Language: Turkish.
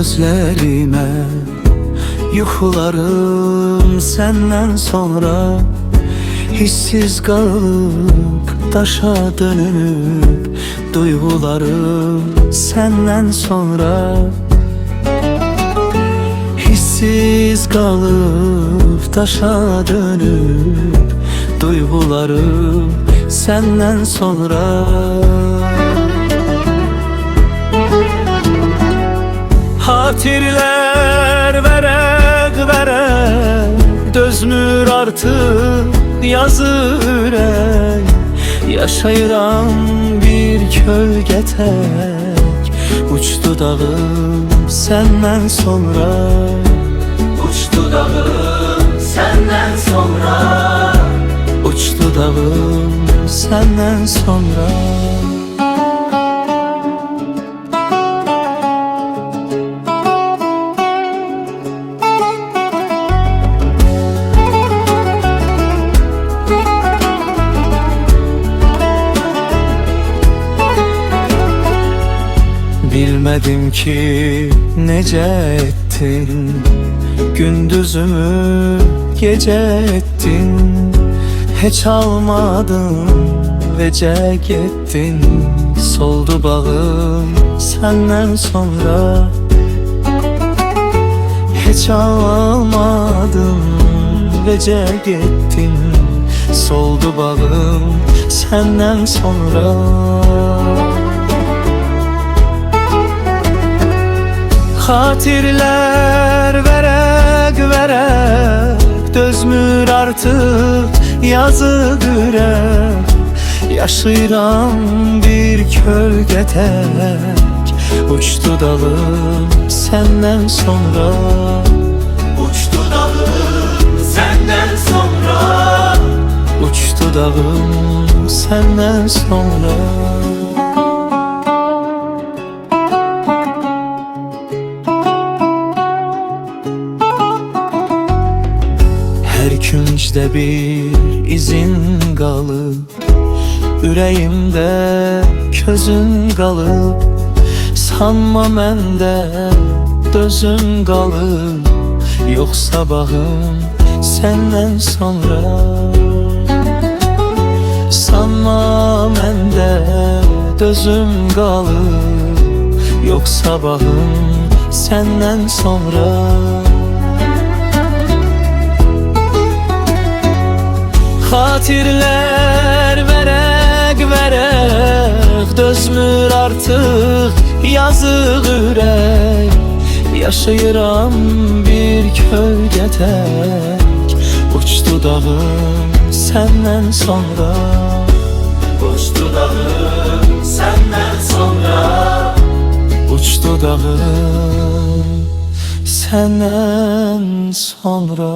gözlerime. Yuxularım senden sonra hissiz kalıp taşa dönüp, duygularım senden sonra hissiz kalıp taşa dönüp, duygularım senden sonra. Hatirler verek verek dözmür artık yazı ürek. Yaşayıram bir kölge tek, uçtu dağım senden sonra. Uçtu dağım senden sonra. Uçtu dağım senden sonra. Bilmedim ki nece ettin, gündüzümü gece ettin. Hiç almadın vece gittin, soldu bağım senden sonra. Hiç almadın vece gittin, soldu bağım senden sonra. Hatirler verek verek dözmür artık yazı ürek. Yaşayıram bir kölge tek, uçtu dalım senden sonra. Uçtu dağım senden sonra. Uçtu dağım senden sonra. Her küncde bir izin kalıp, yüreğimde közün kalıp. Sanma mende dözüm kalıp, yok sabahım senden sonra. Sanma mende dözüm kalıp, yok sabahım senden sonra. Hatirler verek verek dözmür artık yazık ürek. Yaşayıram bir kölge tek, uçtu dağım senden sonra. Uçtu dağım senden sonra. Uçtu dağım senden sonra.